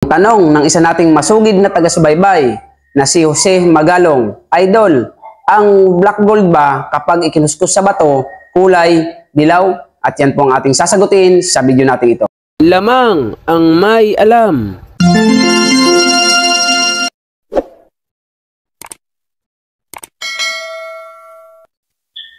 Tanong ng isa nating masugid na taga-subaybay na si Jose Magalong, Idol, ang black gold ba kapag ikinuskus sa bato, kulay dilaw? At yan po ang ating sasagutin sa video natin ito. Lamang ang may alam.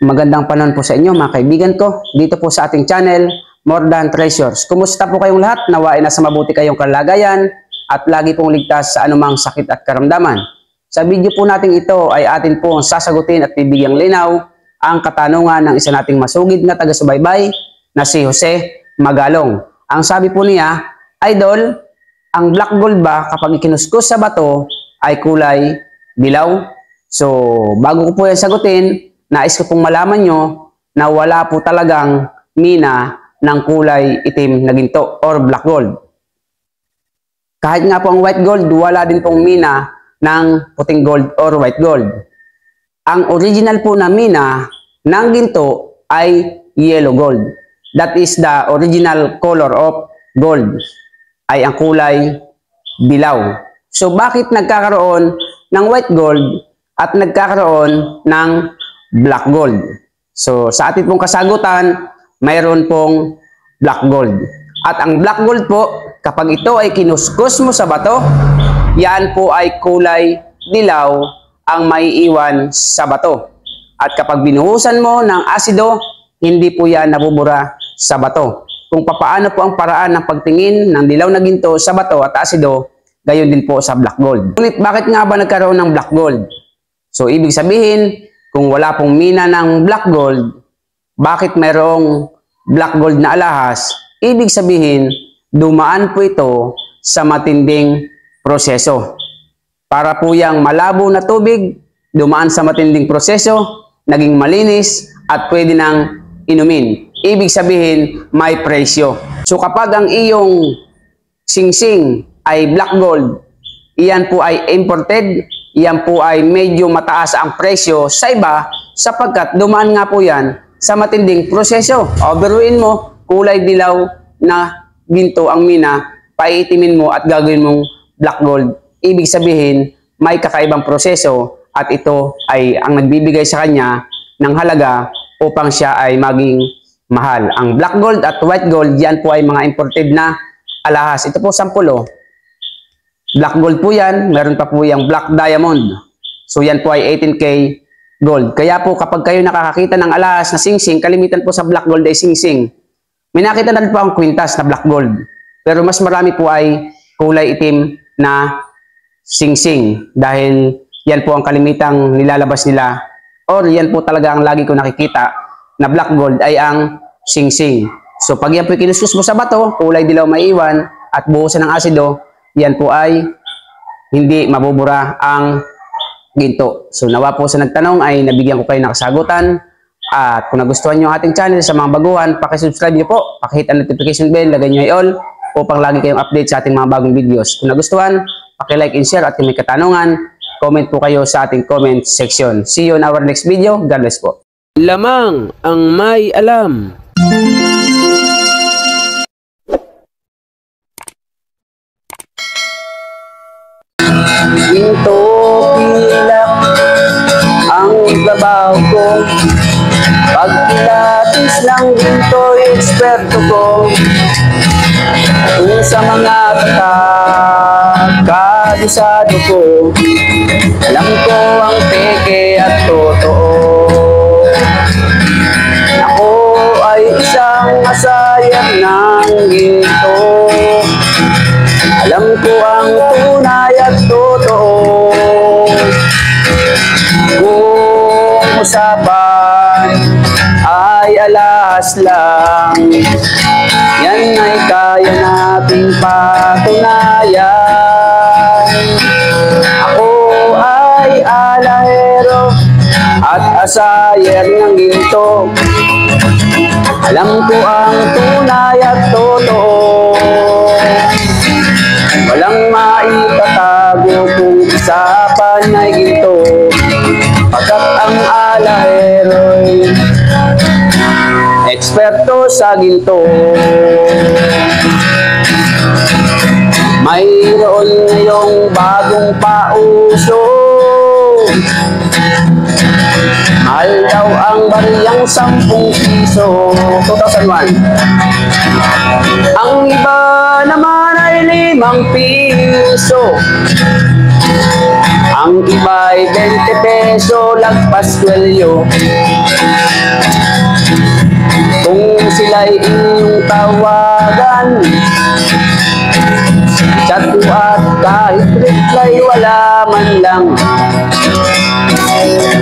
Magandang panahon po sa inyo mga kaibigan ko, dito po sa ating channel, More Than Treasures. Kumusta po kayong lahat? Nawain na sa mabuti kayong kalagayan at lagi pong ligtas sa anumang sakit at karamdaman. Sa video po natin ito ay atin pong sasagutin at bibigyang linaw ang katanungan ng isa nating masugid na taga-subaybay na si Jose Magalong. Ang sabi po niya, Idol, ang black gold ba kapag ikinuskus sa bato ay kulay dilaw? So, bago ko po yan sagutin, nais ko pong malaman nyo na wala po talagang mina ng kulay itim na ginto or black gold. Kahit nga po ang white gold, wala din pong mina ng puting gold or white gold. Ang original po na mina ng ginto ay yellow gold. That is the original color of gold, ay ang kulay dilaw. So bakit nagkakaroon ng white gold at nagkakaroon ng black gold? So sa ating pong kasagutan, mayroon pong black gold. At ang black gold po, kapag ito ay kinuskus mo sa bato, yan po ay kulay dilaw ang maiiwan sa bato. At kapag binuhusan mo ng asido, hindi po yan nabubura sa bato. Kung papaano po ang paraan ng pagtingin ng dilaw na ginto sa bato at asido, gayon din po sa black gold. Ngunit bakit nga ba nagkaroon ng black gold? So ibig sabihin, kung wala pong mina ng black gold, bakit mayroong black gold na alahas? Ibig sabihin, dumaan po ito sa matinding proseso. Para po yung malabo na tubig, dumaan sa matinding proseso, naging malinis at pwede nang inumin. Ibig sabihin, may presyo. So kapag ang iyong singsing ay black gold, iyan po ay imported, iyan po ay medyo mataas ang presyo sa iba sapagkat dumaan nga po yan sa matinding proseso. O biruin mo, kulay dilaw na ginto ang mina, paiitimin mo at gagawin mong black gold. Ibig sabihin, may kakaibang proseso at ito ay ang nagbibigay sa kanya ng halaga upang siya ay maging mahal. Ang black gold at white gold, yan po ay mga imported na alahas. Ito po sampulo. Black gold po yan, meron pa po yung black diamond. So yan po ay 18K gold. Kaya po kapag kayo nakakakita ng alahas na singsing, kalimitan po sa black gold ay singsing. May nakita na rin po ang kwintas na black gold. Pero mas marami po ay kulay itim na singsing. Dahil yan po ang kalimitang nilalabas nila. Or yan po talaga ang lagi ko nakikita na black gold ay ang singsing. So pag yan po kinuskus mo sa bato, kulay dilaw maiiwan at buhusan ng asido, yan po ay hindi mabubura ang ginto. So nawa po sa nagtanong ay nabigyan ko kayo ng kasagutan. At kung nagustuhan nyo ang ating channel sa mga baguhan, pakisubscribe nyo po, pakihit ang notification bell, lagay nyo ay all upang lagi kayong update sa ating mga bagong videos. Kung nagustuhan, pakilike and share at kung may katanungan, comment po kayo sa ating comment section. See you in our next video. God bless po. Lamang ang may alam. Ginto pilak ang babaw ko, pag pilatis ng ginto eksperto ko, kung sa mga kabisado ko, alam ko ang peke at totoo. Ako ay isang masayang ng ginto, alam ko ang tunay at totoo. Kung usapan ay alas lang, yan ay kaya nating patunayan. Ako ay alahero at asayer ng ginto, alam ko ang tunay at totoo. Walang maitatago kung usapan ay ginto, pagkat ang alahero'y eksperto sa ginto. Mayroon ngayong bagong pauso. Mahal daw ang bariyang 10 piso. 2001. Ang iba naman ay 5 piso. Ang iba ay 20 peso, lagpas kwelyo. Kung sila'y inyong tawagan, chat mo at kahit reply wala man lang.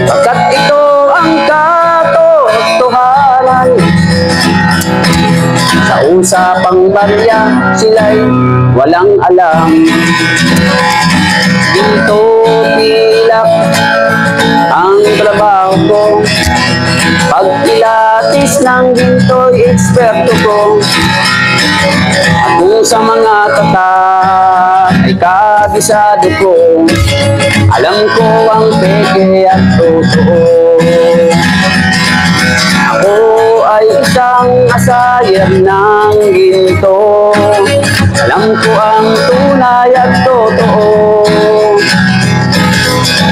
Pagkat ito ang katotohanan, sa usapang barya sila'y walang alam. Dito pilak ang trabaho ko, pag pilatis ng ginto'y eksperto ko. At kung sa mga tatak ay kabisado ko, alam ko ang peke at totoo. Ako ay isang asayer ng ginto, alam ko ang tunay at totoo.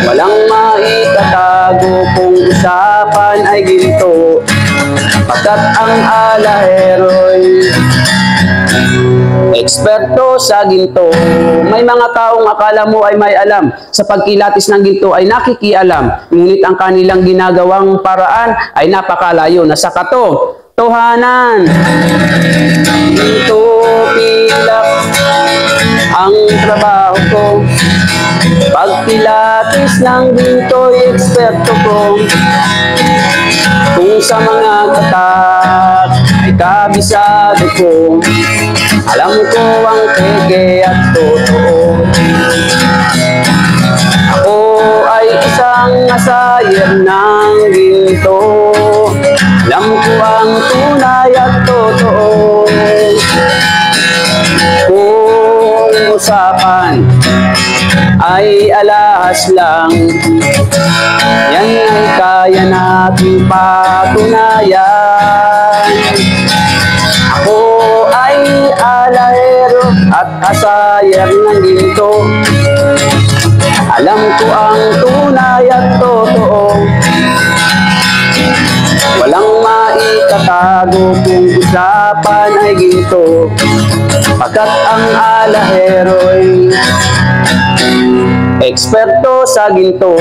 Walang maitatago kung usapan ay ginto, pagkat ang alahero'y eksperto sa ginto. May mga taong akala mo ay may alam, sa pagkilatis ng ginto ay nakikialam, ngunit ang kanilang ginagawang paraan ay napakalayo na sa katotohanan. Ginto pilak ang trabaho ko, pag pilatis ng ginto'y eksperto ko. Kung sa mga katak ay kabisado ko, alam ko ang peke at totoo. Ako ay isang asayer ng ginto, alam ko ang tunay at totoo. Kung usapan ay alahas lang, yan ay kaya nating patunayan. Ako ay alahero at asayer ng ginto, alam ko ang tunay at totoo. Walang maitatago kung usapan ay ginto, pagkat ang alahero'y eksperto sa ginto.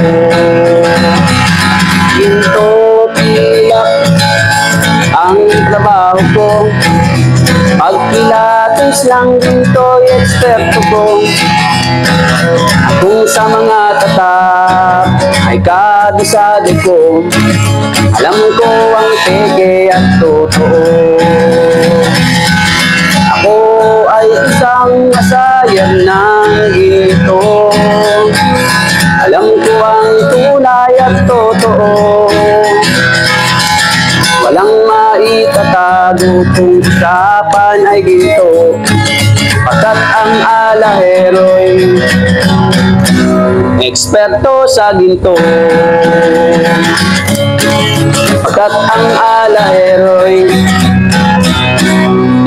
Ginto pilak ang trabaho ko, pag pilatis lang ginto'y eksperto ko. Kung sa mga tatak ay kabisado ko, alam ko ang peke at totoo. Ako ay isang asayer ng ginto, alam ko ang tunay at totoo. Walang maitatago kung usapan ay ginto, pagkat ang alahero'y eksperto sa ginto. Pagkat ang alahero'y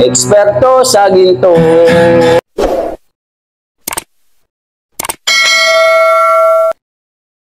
eksperto sa ginto.